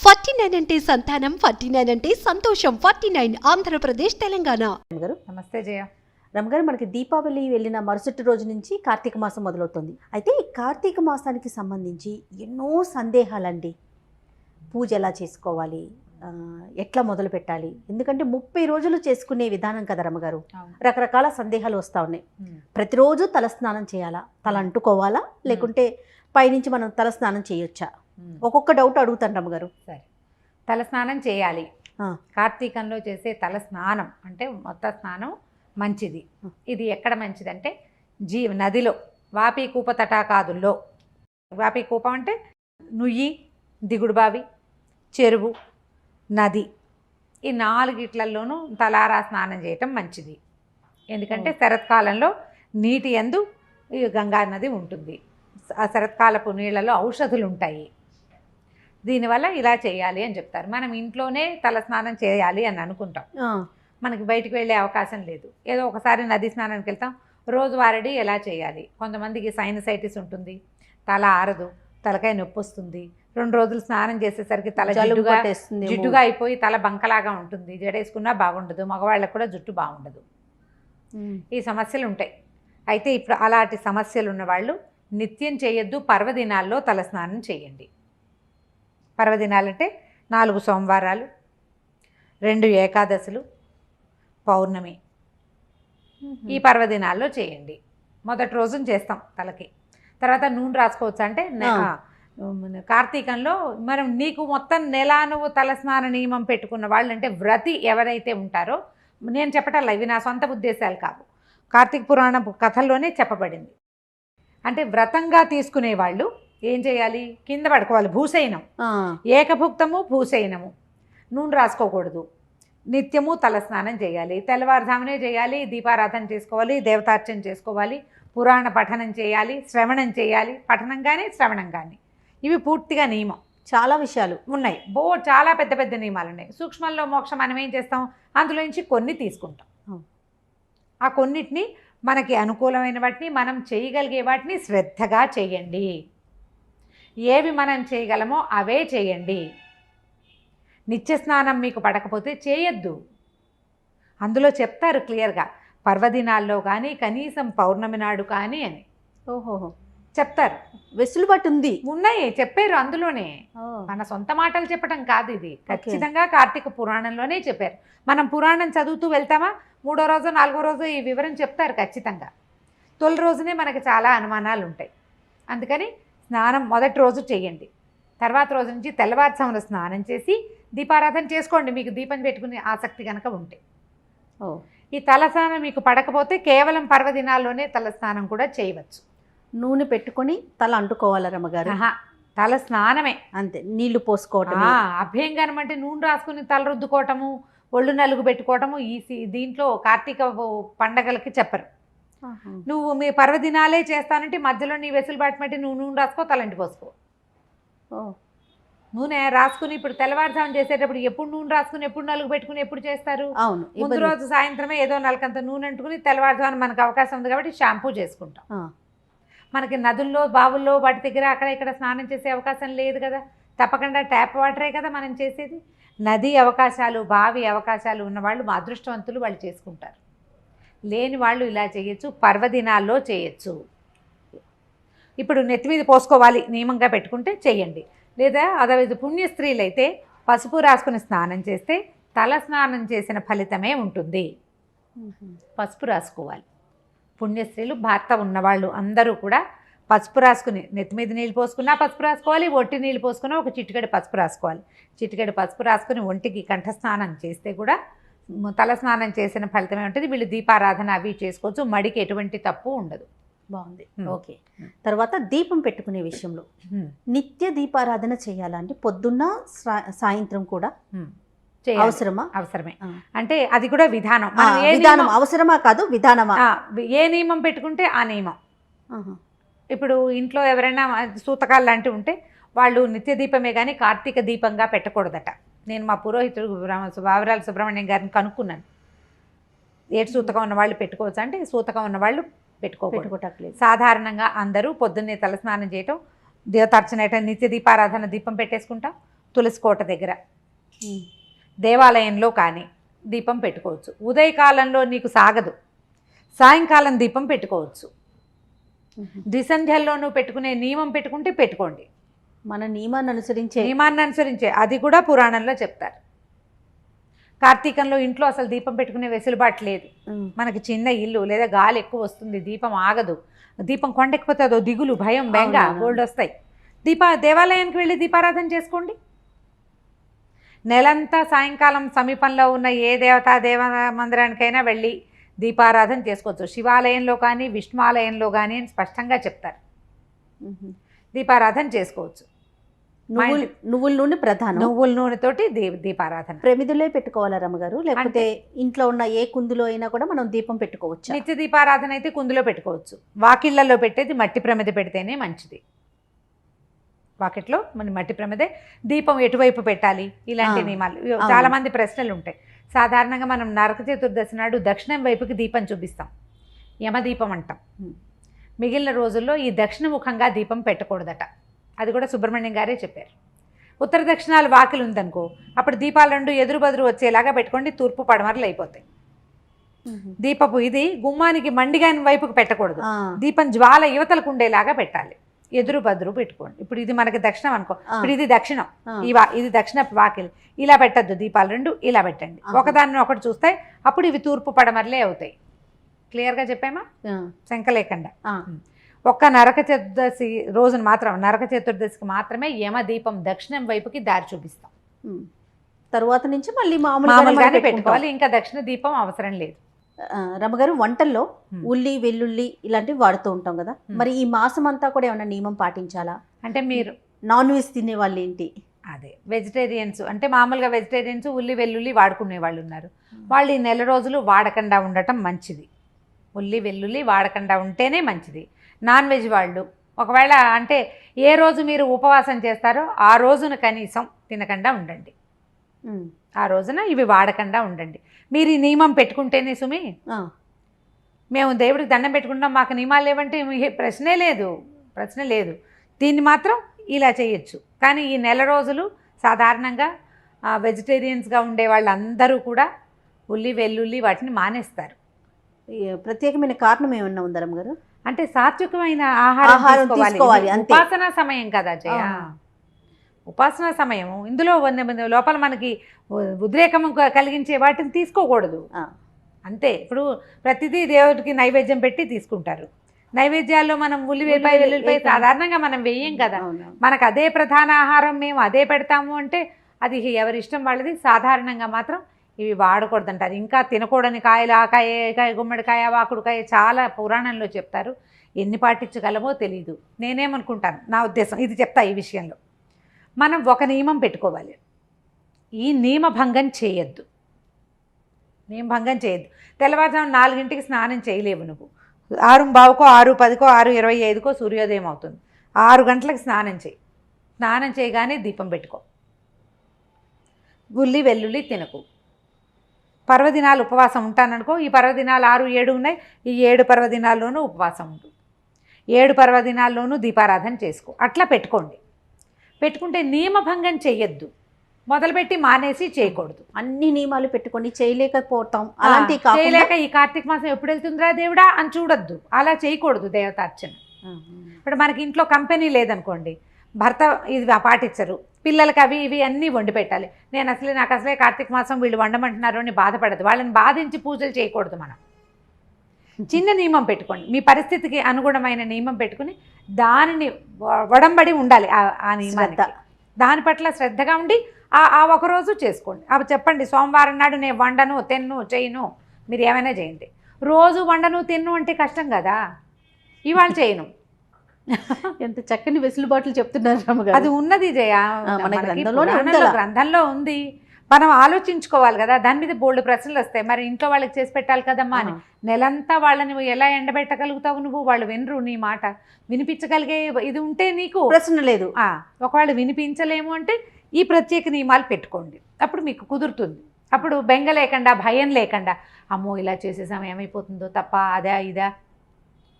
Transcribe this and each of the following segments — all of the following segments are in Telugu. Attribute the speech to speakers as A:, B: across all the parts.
A: 49 అంటే సంతానం, 49 అంటే సంతోషం. 49 ఆంధ్రప్రదేశ్, తెలంగాణ.
B: గారు
C: నమస్తే జయ.
B: రమగారు, మనకి దీపావళి వెళ్ళిన మరుసటి రోజు నుంచి కార్తీక మాసం మొదలవుతుంది. అయితే ఈ కార్తీక మాసానికి సంబంధించి ఎన్నో సందేహాలండి. పూజ ఎలా చేసుకోవాలి, ఎట్లా మొదలు పెట్టాలి? ఎందుకంటే 30 రోజులు చేసుకునే విధానం కదా రమగారు. రకరకాల సందేహాలు వస్తూ ఉన్నాయి. ప్రతిరోజు తలస్నానం చేయాలా, తల అంటుకోవాలా, లేకుంటే పైనుంచి మనం తలస్నానం చేయొచ్చా? ఒక్కొక్క డౌట్ అడుగుతాను రమగారు.
C: సరే, తలస్నానం చేయాలి. కార్తీకంలో చేసే తల స్నానం అంటే మొత్తం స్నానం మంచిది. ఇది ఎక్కడ మంచిదంటే నదిలో, వాపి కూప తటాకాదుల్లో. వాపి కూపం అంటే నుయ్యి, దిగుడుబావి, చెరువు, నది, ఈ 4 తలారా స్నానం చేయటం మంచిది. ఎందుకంటే శరత్కాలంలో నీటి యందు ఈ గంగా నది ఉంటుంది. ఆ శరత్కాలపు నీళ్ళలో ఔషధులు ఉంటాయి. దీనివల్ల ఇలా చేయాలి అని చెప్తారు. మనం ఇంట్లోనే తలస్నానం చేయాలి అని అనుకుంటాం, మనకి బయటికి వెళ్ళే అవకాశం లేదు. ఏదో ఒకసారి నది స్నానానికి వెళ్తాం. రోజువారీ ఎలా చేయాలి? కొంతమందికి సైనసైటిస్ ఉంటుంది, తల ఆరదు, తలకాయ నొప్పి వస్తుంది. 2 రోజులు స్నానం చేసేసరికి తల జిడ్డుగా అయిపోయి తల బంకలాగా ఉంటుంది. జడేసుకున్నా బాగుండదు, మగవాళ్ళకు కూడా జుట్టు బాగుండదు. ఈ సమస్యలు ఉంటాయి. అయితే ఇప్పుడు అలాంటి సమస్యలు ఉన్నవాళ్ళు నిత్యం చేయొద్దు, పర్వదినాల్లో తలస్నానం చేయండి. పర్వదినాలంటే 4 సోమవారాలు, 2 ఏకాదశులు, పౌర్ణమి, ఈ పర్వదినాల్లో చేయండి. మొదటి రోజున చేస్తాం తలకి. తర్వాత నూనె రాసుకోవచ్చు. అంటే కార్తీకంలో మనం నీకు మొత్తం నెల నువ్వు తలస్నాన నియమం పెట్టుకున్న వాళ్ళు, అంటే వ్రతి ఎవరైతే ఉంటారో, నేను చెప్పటల్లా, ఇవి నా సొంత ఉద్దేశాలు కావు, కార్తీక పురాణ కథల్లోనే చెప్పబడింది. అంటే వ్రతంగా తీసుకునే వాళ్ళు ఏం చేయాలి? కింద పడుకోవాలి, భూశయనం, ఏకభుక్తము భూశయనము, నూనె రాసుకోకూడదు, నిత్యము తలస్నానం చేయాలి, తెల్లవారుజామునే చేయాలి, దీపారాధన చేసుకోవాలి, దేవతార్చన చేసుకోవాలి, పురాణ పఠనం చేయాలి, శ్రవణం చేయాలి. పఠనం కానీ శ్రవణం కానీ ఇవి పూర్తిగా నియమం.
B: చాలా విషయాలు ఉన్నాయి,
C: చాలా పెద్ద పెద్ద నియమాలు ఉన్నాయి. సూక్ష్మంలో మోక్షం మనం ఏం చేస్తాం? అందులో నుంచి కొన్ని తీసుకుంటాం. ఆ కొన్నిటిని, మనకి అనుకూలమైన వాటిని, మనం చేయగలిగే వాటిని శ్రద్ధగా చేయండి. ఏవి మనం చేయగలమో అవే చేయండి. నిత్యస్నానం మీకు పడకపోతే చేయొద్దు. అందులో చెప్తారు క్లియర్గా, పర్వదినాల్లో కానీ కనీసం పౌర్ణమి నాడు కానీ అని.
B: ఓహో,
C: చెప్తారు.
B: వెసులుబాటు ఉంది,
C: ఉన్నాయి, చెప్పారు అందులోనే. మన సొంత మాటలు చెప్పడం కాదు ఇది, ఖచ్చితంగా కార్తీక పురాణంలోనే చెప్పారు. మనం పురాణం చదువుతూ వెళ్తామా, 3వ రోజు 4వ రోజు ఈ వివరం చెప్తారు ఖచ్చితంగా. తొలి రోజునే మనకి చాలా అనుమానాలు ఉంటాయి. అందుకని స్నానం మొదటి రోజు చేయండి. తర్వాత రోజు నుంచి తెల్లవారుజామున స్నానం చేసి దీపారాధన చేసుకోండి, మీకు దీపం పెట్టుకునే ఆసక్తి కనుక ఉంటే. ఈ తలస్నానం మీకు పడకపోతే కేవలం పర్వదినాల్లోనే తలస్నానం కూడా చేయవచ్చు.
B: నూనె పెట్టుకొని తల అంటుకోవాలి రమ్మగారు?
C: తల స్నానమే
B: అంతే, నీళ్లు పోసుకోవటం.
C: అభ్యంగనం అంటే నూనె రాసుకుని తల రుద్దుకోవటము, ఒళ్ళు నలుగు పెట్టుకోవటము దీంట్లో కార్తీక పండగలకి చెప్పరు. నువ్వు మీ పర్వదినాలే చేస్తానంటే మధ్యలో నీ వెసులుబాటు బట్టి నువ్వు నూనె రాసుకో, తలంటి పోసుకో. నూనె రాసుకుని ఇప్పుడు తెల్లవారుజామున చేసేటప్పుడు ఎప్పుడు నూనె రాసుకుని, ఎప్పుడు నలుగు పెట్టుకుని ఎప్పుడు చేస్తారు?
B: అవును,
C: ముందు రోజు సాయంత్రమే ఏదో నలకంత నూనె అంటుకుని తెల్లవారుజామున మనకు అవకాశం ఉంది కాబట్టి షాంపూ చేసుకుంటాం. మనకి నదుల్లో, బావుల్లో, వాటి దగ్గర అక్కడ ఇక్కడ స్నానం చేసే అవకాశం లేదు కదా. తప్పకుండా ట్యాప్ వాటరే కదా మనం చేసేది. నది అవకాశాలు, బావి అవకాశాలు ఉన్నవాళ్ళు మా అదృష్టవంతులు, వాళ్ళు చేసుకుంటారు. లేని వాళ్ళు ఇలా చేయొచ్చు, పర్వదినాల్లో చేయొచ్చు. ఇప్పుడు నెత్తి మీద పోసుకోవాలి నియమంగా పెట్టుకుంటే చేయండి. లేదా అదవైతే పుణ్య స్త్రీలైతే పసుపు రాసుకుని స్నానం చేస్తే తల స్నానం చేసిన ఫలితమే ఉంటుంది. పసుపు రాసుకోవాలి. పుణ్యస్త్రీలు, భర్త ఉన్నవాళ్ళు అందరూ కూడా పసుపు రాసుకుని, నెత్తి మీద నీళ్ళు పోసుకున్నా పసుపు రాసుకోవాలి, ఒంటి నీళ్ళు పోసుకున్నా ఒక చిటికెడు పసుపు రాసుకోవాలి. చిటికెడు పసుపు రాసుకుని ఒంటికి కంఠస్నానం చేస్తే కూడా తల స్నానం చేసిన ఫలితమే ఉంటుంది. వీళ్ళు దీపారాధన అవి చేసుకోవచ్చు, మడికి ఎటువంటి తప్పు ఉండదు.
B: బాగుంది, ఓకే. తర్వాత దీపం పెట్టుకునే విషయంలో నిత్య దీపారాధన చేయాలంటే పొద్దున్న సాయంత్రం కూడా అవసరమా?
C: అవసరమే. అంటే అది కూడా విధానం.
B: విధానం అవసరమా కాదు, విధానమా?
C: ఏ నియమం పెట్టుకుంటే ఆ నియమం. ఇప్పుడు ఇంట్లో ఎవరైనా సూతకాలు లాంటివి ఉంటే వాళ్ళు నిత్య దీపమే కానీ కార్తీక దీపంగా పెట్టకూడదట. నేను మా పురోహితుడు వావిరాల సుబ్రహ్మణ్యం గారిని కనుక్కున్నాను. ఏడు సూతకం ఉన్న వాళ్ళు పెట్టుకోవచ్చు అంటే, సూతకం ఉన్న వాళ్ళు పెట్టుకోవట్లేదు. సాధారణంగా అందరూ పొద్దున్నే తలస్నానం చేయటం, దేవతార్చన నిత్య దీపారాధన దీపం పెట్టేసుకుంటాం. తులసికోట దగ్గర దేవాలయంలో కానీ దీపం పెట్టుకోవచ్చు. ఉదయకాలంలో నీకు సాగదు, సాయంకాలం దీపం పెట్టుకోవచ్చు. ద్విసంధ్యల్లో నువ్వు పెట్టుకునే నియమం పెట్టుకుంటే పెట్టుకోండి.
B: మన నియమాన్ని
C: అనుసరించే అది కూడా పురాణంలో చెప్తారు. కార్తీకంలో ఇంట్లో అసలు దీపం పెట్టుకునే వెసులుబాటు లేదు. మనకి చిన్న ఇల్లు లేదా గాలి ఎక్కువ వస్తుంది, దీపం ఆగదు, దీపం కొండెక్కిపోతే అదో దిగులు, భయం, బెంగ గోల్డ్ వస్తాయి. దేవాలయానికి వెళ్ళి దీపారాధన చేసుకోండి. నెలంతా సాయంకాలం సమీపంలో ఉన్న ఏ దేవ మందిరానికైనా వెళ్ళి దీపారాధన చేసుకోవచ్చు. శివాలయంలో కానీ విష్ణువాలయంలో కానీ అని స్పష్టంగా చెప్తారు. దీపారాధన చేసుకోవచ్చు.
B: నువ్వుల నూనె ప్రధానం.
C: నువ్వుల నూనెతోటి దీపారాధన.
B: ప్రమిదలే పెట్టుకోవాలా రమ్మగారు, లేకపోతే ఇంట్లో ఉన్న ఏ కుందులో అయినా కూడా మనం దీపం పెట్టుకోవచ్చు?
C: నిత్య దీపారాధన అయితే కుందులో పెట్టుకోవచ్చు. వాకిళ్లలో పెట్టేది మట్టి ప్రమిద పెడితేనే మంచిది. వాకిట్లో మన మట్టి ప్రమిదే. దీపం ఎటువైపు పెట్టాలి ఇలాంటి నియమాలు చాలా మంది ప్రశ్నలు ఉంటాయి. సాధారణంగా మనం నరక చతుర్దశి నాడు దక్షిణం వైపుకి దీపం చూపిస్తాం, యమదీపం అంటాం. మిగిలిన రోజుల్లో ఈ దక్షిణముఖంగా దీపం పెట్టకూడదట. అది కూడా సుబ్రహ్మణ్యం గారే చెప్పారు. ఉత్తర దక్షిణాలు వాకిలు ఉందనుకో, అప్పుడు దీపాలు రెండు ఎదురు బదురు వచ్చేలాగా పెట్టుకోండి, తూర్పు పడమరలు అయిపోతాయి. దీపపు ఇది గుమ్మానికి మండిగాని వైపుకి పెట్టకూడదు, దీపం జ్వాల యువతలకు ఉండేలాగా పెట్టాలి, ఎదురు బదురు పెట్టుకోండి. ఇప్పుడు ఇది మనకి దక్షిణం అనుకో, ఇప్పుడు ఇది దక్షిణం, ఇది దక్షిణపు వాకిలి, ఇలా పెట్టద్దు, దీపాలు రెండు ఇలా పెట్టండి. ఒకదాన్ని ఒకటి చూస్తాయి, అప్పుడు ఇవి తూర్పు పడమరలే అవుతాయి. క్లియర్గా చెప్పామా? శంక లేకుండా. ఒక్క నరక చతుర్దశి రోజున మాత్రం, నరక చతుర్దశికి మాత్రమే యమదీపం దక్షిణం వైపుకి దారి చూపిస్తాం.
B: తరువాత నుంచి మళ్ళీ
C: మామూలుగానే పెట్టుకోవాలి, ఇంకా దక్షిణ దీపం అవసరం లేదు.
B: రమ్మగారు, వంటల్లో ఉల్లి వెల్లుల్లి ఇలాంటివి వాడుతూ ఉంటాం కదా, మరి ఈ మాసం అంతా కూడా ఏమైనా నియమం పాటించాలా?
C: అంటే మీరు
B: నాన్ వెజ్ తినే వాళ్ళు ఏంటి?
C: అదే వెజిటేరియన్స్ అంటే మామూలుగా వెజిటేరియన్స్ ఉల్లి వెల్లుల్లి వాడుకునే వాళ్ళు ఉన్నారు. వాళ్ళు ఈ నెల రోజులు వాడకుండా ఉండటం మంచిది. ఉల్లి వెల్లుల్లి వాడకుండా ఉంటేనే మంచిది. నాన్ వెజ్ వాళ్ళు ఒకవేళ అంటే ఏ రోజు మీరు ఉపవాసం చేస్తారో ఆ రోజున కనీసం తినకుండా ఉండండి. ఆ రోజున ఇవి వాడకుండా ఉండండి. మీరు ఈ నియమం పెట్టుకుంటేనే సుమి, మేము దేవుడికి దండం పెట్టుకుంటాం మాకు నియమాలు లేవంటే ప్రశ్నే లేదు. దీన్ని మాత్రం ఇలా చేయొచ్చు. కానీ ఈ నెల రోజులు సాధారణంగా వెజిటేరియన్స్గా ఉండే వాళ్ళందరూ కూడా ఉల్లి వెల్లుల్లి వాటిని మానేస్తారు.
B: ప్రత్యేకమైన కారణం ఏమన్నా ఉందా రమ్మగారు?
C: అంటే సాత్వికమైన ఆహారం తీసుకోవాలి. ఉపాసనా సమయం కదా జయ, ఉపాసనా సమయం. ఇందులో లోపల మనకి ఉద్రేకం కలిగించే వాటిని తీసుకోకూడదు అంతే. ఇప్పుడు ప్రతిదీ దేవుడికి నైవేద్యం పెట్టి తీసుకుంటారు. నైవేద్యాల్లో మనం వెల్లుల్లిపాయ సాధారణంగా మనం వేయం కదా, మనకు అదే ప్రధాన ఆహారం, మేము అదే పెడతాము అంటే అది ఎవరి ఇష్టం వాళ్ళది. సాధారణంగా మాత్రం ఇవి వాడకూడదంటారు. ఇంకా తినకూడని కాయలు, ఆకాయ, గుమ్మడికాయ, వాకుడుకాయ చాలా పురాణంలో చెప్తారు. ఎన్ని పాటించగలమో తెలీదు. నేనేమనుకుంటాను, నా ఉద్దేశం ఇది చెప్తా. ఈ విషయంలో మనం ఒక నియమం పెట్టుకోవాలి, ఈ నియమభంగం చేయొద్దు. తెల్లవారుజాము 4 స్నానం చేయలేవు నువ్వు. 6:15కో 6:10కో 6:25కో సూర్యోదయం అవుతుంది. 6 గంటలకు స్నానం చేయి. స్నానం చేయగానే దీపం పెట్టుకో. ఉల్లి వెల్లుల్లి తినకు. పర్వదినాలు ఉపవాసం ఉంటాననుకో, ఈ పర్వదినాలు 6, 7 ఉన్నాయి, ఈ 7 పర్వదినాల్లోనూ ఉపవాసం ఉండు. 7 పర్వదినాల్లోనూ దీపారాధన చేసుకో. అట్లా పెట్టుకుంటే నియమభంగం చెయ్యొద్దు. మొదలుపెట్టి మానేసి చేయకూడదు.
B: అన్ని నియమాలు పెట్టుకొని చేయలేకపోతాం. అలాంటి
C: చేయలేక ఈ కార్తీక మాసం ఎప్పుడు వెళ్తుందిరా దేవుడా అని చూడొద్దు. అలా చేయకూడదు దేవతార్చన. ఇప్పుడు మనకి ఇంట్లో కంపెనీ లేదనుకోండి, భర్త ఇది పాటించరు, పిల్లలకి అవి ఇవి అన్నీ వండి పెట్టాలి. నాకు అసలే కార్తీక మాసం వీళ్ళు వండమంటున్నారు అని బాధపడదు. వాళ్ళని బాధించి పూజలు చేయకూడదు. మనం చిన్న నియమం పెట్టుకోండి, మీ పరిస్థితికి అనుగుణమైన నియమం పెట్టుకుని దానిని వడంబడి ఉండాలి. ఆ నియమానికి దాని పట్ల శ్రద్ధగా ఉండి ఆ ఒకరోజు చేసుకోండి. అవి చెప్పండి, సోమవారం నాడు నేను వండను, తిన్ను, చేయను, మీరు ఏమైనా చేయండి. రోజు వండను తిన్ను అంటే కష్టం కదా, ఇవాళ చేయను.
B: ఎంత చక్కని వెసులుబాట్లు చెప్తున్నారు రమ్మగారు.
C: అది ఉన్నది జయ, గ్రంథంలో ఉంది. మనం ఆలోచించుకోవాలి కదా, దాని మీద బోల్డ్ ప్రశ్నలు వస్తాయి. మరి ఇంట్లో వాళ్ళకి చేసి పెట్టాలి కదమ్మా అని. నెలంతా వాళ్ళని ఎలా ఎండబెట్టగలుగుతావు నువ్వు? వాళ్ళు వినరు నీ మాట. వినిపించగలిగే ఇది ఉంటే నీకు
B: ప్రశ్న లేదు.
C: ఒకవేళ వినిపించలేము అంటే ఈ ప్రత్యేక నియమాలు పెట్టుకోండి, అప్పుడు మీకు కుదురుతుంది. అప్పుడు బెంగ లేకుండా, భయం లేకుండా, అమ్మో ఇలా చేసేసాం ఏమైపోతుందో, తప్ప అదా ఇదా,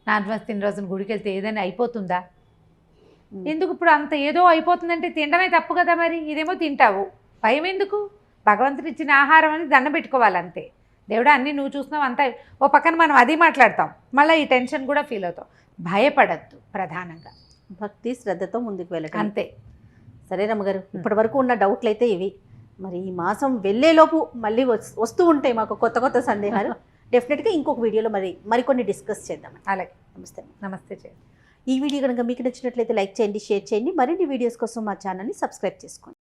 C: నాన్ వెజ్ తిన్న రోజున గుడికి వెళ్తే ఏదైనా అయిపోతుందా, ఎందుకు ఇప్పుడు అంత ఏదో అయిపోతుందంటే తినడమే తప్పు కదా, మరి ఇదేమో తింటావు, భయం ఎందుకు? భగవంతుడు ఇచ్చిన ఆహారం అని దండం పెట్టుకోవాలి అంతే. దేవుడు అన్నీ నువ్వు చూస్తున్నావు అంతా. ఓ పక్కన మనం అది మాట్లాడతాం, మళ్ళీ ఈ టెన్షన్ కూడా ఫీల్ అవుతాం. భయపడద్దు, ప్రధానంగా
B: భక్తి శ్రద్ధతో ముందుకు వెళ్ళటం
C: అంతే.
B: సరే రమ్మగారు, ఇప్పటి వరకు ఉన్న డౌట్లు అయితే ఇవి. మరి ఈ మాసం వెళ్ళేలోపు మళ్ళీ వస్తూ ఉంటాయి మాకు కొత్త కొత్త సందేహాలు. డెఫినెట్గా ఇంకొక వీడియోలో మరికొన్ని డిస్కస్ చేద్దాం.
C: అలాగే,
B: నమస్తే.
C: నమస్తే చేయండి.
B: ఈ వీడియో కనుక మీకు నచ్చినట్లయితే లైక్ చేయండి, షేర్ చేయండి. మరిన్ని వీడియోస్ కోసం మా ఛానల్ని సబ్స్క్రైబ్ చేసుకోండి.